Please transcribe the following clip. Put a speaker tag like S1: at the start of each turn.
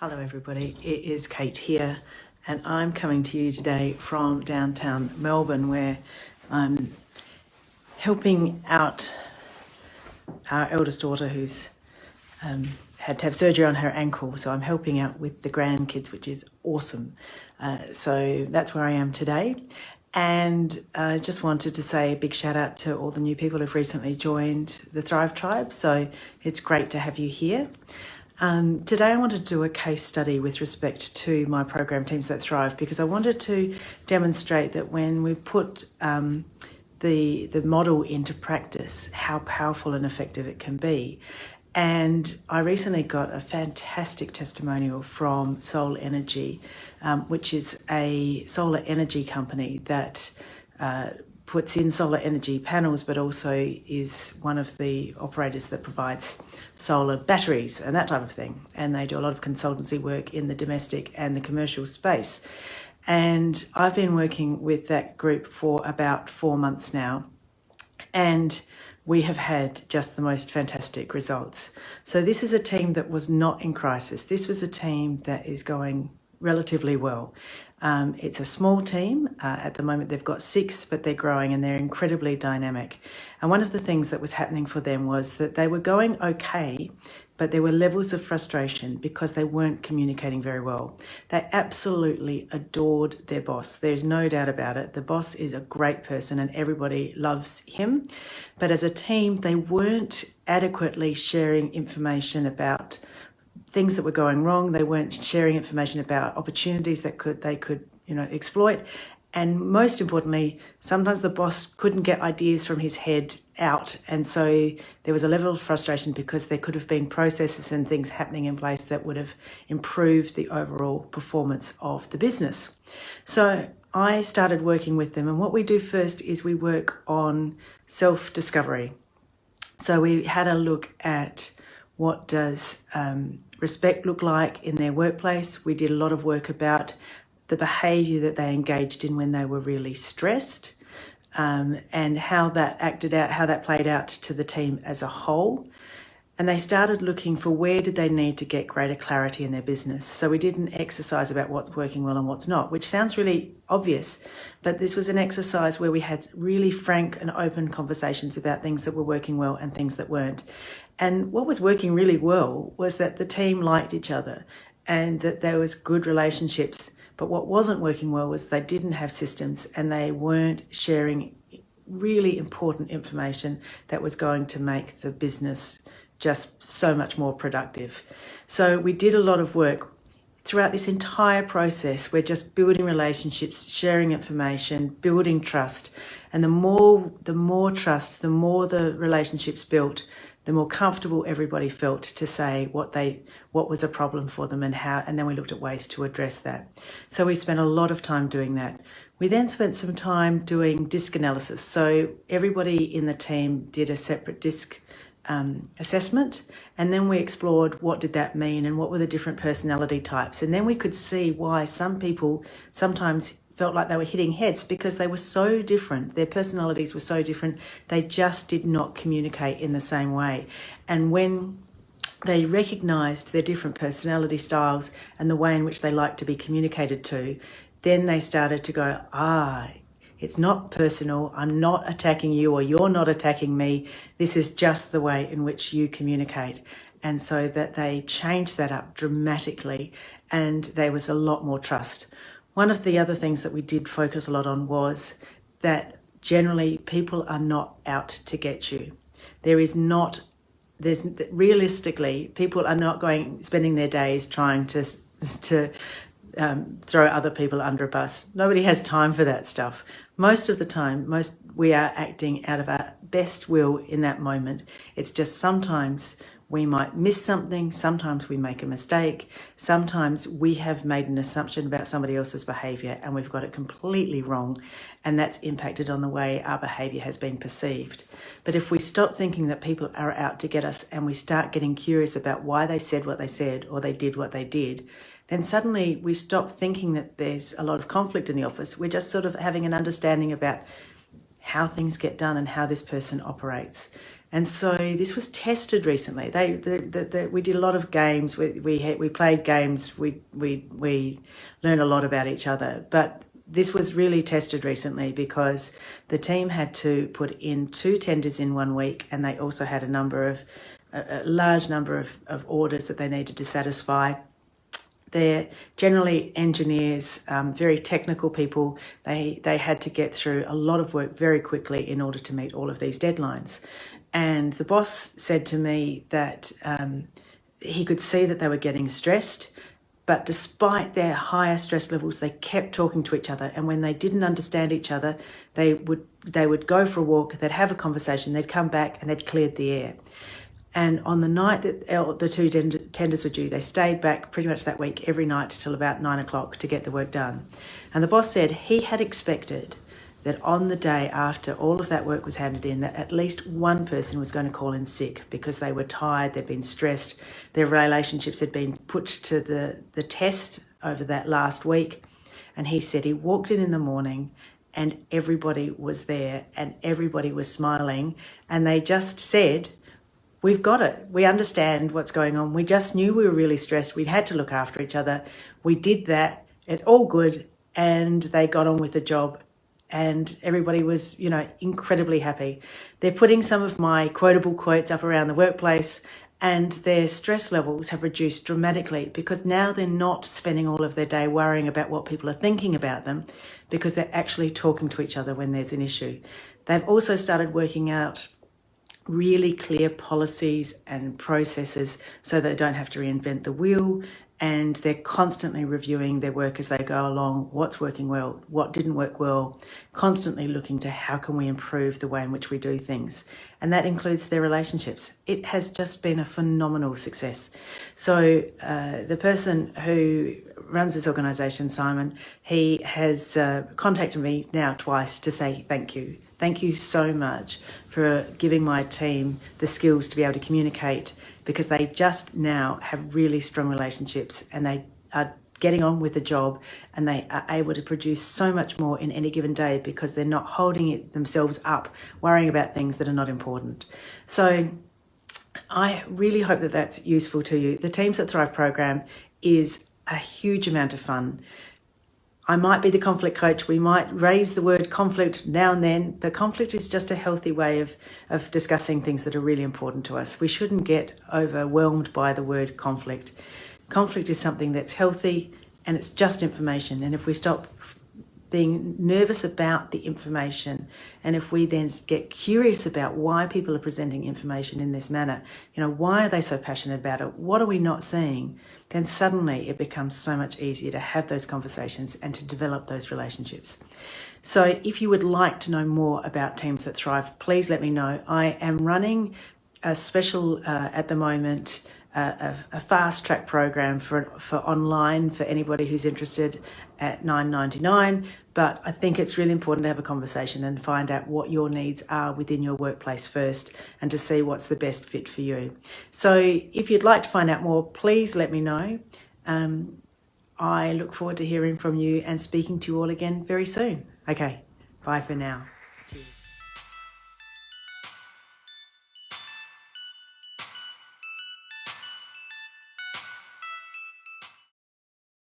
S1: Hello everybody, it is Kate here and I'm coming to you today from downtown Melbourne where I'm helping out our eldest daughter who's had to have surgery on her ankle, so I'm helping out with the grandkids, which is awesome. So that's where I am today. And I just wanted to say a big shout out to all the new people who've recently joined the Thrive Tribe, so it's great to have you here. Today I wanted to do a case study with respect to my program Teams That Thrive, because I wanted to demonstrate that when we put the model into practice, how powerful and effective it can be. And I recently got a fantastic testimonial from Soul Energy, which is a solar energy company that puts in solar energy panels, but also is one of the operators that provides solar batteries and that type of thing. And they do a lot of consultancy work in the domestic and the commercial space. And I've been working with that group for about 4 months now. And we have had just the most fantastic results. So this is a team that was not in crisis. This was a team that is going relatively well. It's a small team. At the moment they've got 6, but they're growing and they're incredibly dynamic. And one of the things that was happening for them was that they were going okay, but there were levels of frustration because they weren't communicating very well. They absolutely adored their boss. There's no doubt about it. The boss is a great person and everybody loves him. But as a team, they weren't adequately sharing information about things that were going wrong. They weren't sharing information about opportunities that they could exploit. And most importantly, sometimes the boss couldn't get ideas from his head out. And so there was a level of frustration because there could have been processes and things happening in place that would have improved the overall performance of the business. So I started working with them. And what we do first is we work on self-discovery. So we had a look at what does respect look like in their workplace. We did a lot of work about the behaviour that they engaged in when they were really stressed, and how that acted out, how that played out to the team as a whole. And they started looking for where did they need to get greater clarity in their business. So we did an exercise about what's working well and what's not, which sounds really obvious, but this was an exercise where we had really frank and open conversations about things that were working well and things that weren't. And what was working really well was that the team liked each other and that there was good relationships. But what wasn't working well was they didn't have systems and they weren't sharing really important information that was going to make the business just so much more productive. So we did a lot of work throughout this entire process. We're just building relationships, sharing information, building trust. And the more trust, the more the relationships built, the more comfortable everybody felt to say what was a problem for them and how, and then we looked at ways to address that. So we spent a lot of time doing that. We then spent some time doing DISC analysis. So everybody in the team did a separate DISC assessment, and then we explored what did that mean and what were the different personality types. And then we could see why some people sometimes felt like they were hitting heads because they were so different. Their personalities were so different. They just did not communicate in the same way. And when they recognised their different personality styles and the way in which they like to be communicated to, then they started to go, it's not personal. I'm not attacking you or you're not attacking me. This is just the way in which you communicate. And so that they changed that up dramatically and there was a lot more trust. One of the other things that we did focus a lot on was that generally people are not out to get you. Realistically, people are not spending their days trying to throw other people under a bus. Nobody has time for that stuff. Most of the time, we are acting out of our best will in that moment. It's just sometimes we might miss something, sometimes we make a mistake, sometimes we have made an assumption about somebody else's behaviour and we've got it completely wrong, and that's impacted on the way our behaviour has been perceived. But if we stop thinking that people are out to get us and we start getting curious about why they said what they said or they did what they did, then suddenly we stop thinking that there's a lot of conflict in the office. We're just sort of having an understanding about how things get done and how this person operates. And so this was tested recently. We did a lot of games. We played games. We learned a lot about each other. But this was really tested recently because the team had to put in 2 tenders in 1 week, and they also had a large number of orders that they needed to satisfy. They're generally engineers, very technical people. They had to get through a lot of work very quickly in order to meet all of these deadlines. And the boss said to me that he could see that they were getting stressed, but despite their higher stress levels, they kept talking to each other. And when they didn't understand each other, they would go for a walk, they'd have a conversation, they'd come back and they'd cleared the air. And on the night that the 2 tenders were due, they stayed back pretty much that week every night till about 9 o'clock to get the work done. And the boss said he had expected that on the day after all of that work was handed in, that at least one person was going to call in sick because they were tired, they'd been stressed, their relationships had been put to the test over that last week. And he said he walked in the morning and everybody was there and everybody was smiling, and they just said, "We've got it. We understand what's going on. We just knew we were really stressed. We had to look after each other. We did that. It's all good." And they got on with the job, and everybody was, incredibly happy. They're putting some of my quotable quotes up around the workplace, and their stress levels have reduced dramatically because now they're not spending all of their day worrying about what people are thinking about them, because they're actually talking to each other when there's an issue. They've also started working out really clear policies and processes so they don't have to reinvent the wheel, and they're constantly reviewing their work as they go along, what's working well, what didn't work well, constantly looking to how can we improve the way in which we do things. And that includes their relationships. It has just been a phenomenal success. So the person who runs this organisation, Simon, he has contacted me now twice to say thank you. Thank you so much for giving my team the skills to be able to communicate, because they just now have really strong relationships and they are getting on with the job, and they are able to produce so much more in any given day because they're not holding themselves up, worrying about things that are not important. So I really hope that that's useful to you. The Teams That Thrive program is a huge amount of fun. I might be the conflict coach. We might raise the word conflict now and then, but conflict is just a healthy way of discussing things that are really important to us. We shouldn't get overwhelmed by the word conflict. Conflict is something that's healthy, and it's just information. And if we stop being nervous about the information, and if we then get curious about why people are presenting information in this manner, why are they so passionate about it? What are we not seeing? Then suddenly it becomes so much easier to have those conversations and to develop those relationships. So if you would like to know more about Teams That Thrive, please let me know. I am running a special at the moment, a fast track program for online for anybody who's interested at $9.99. But I think it's really important to have a conversation and find out what your needs are within your workplace first, and to see what's the best fit for you. So if you'd like to find out more, please let me know. I look forward to hearing from you and speaking to you all again very soon. Okay, bye for now.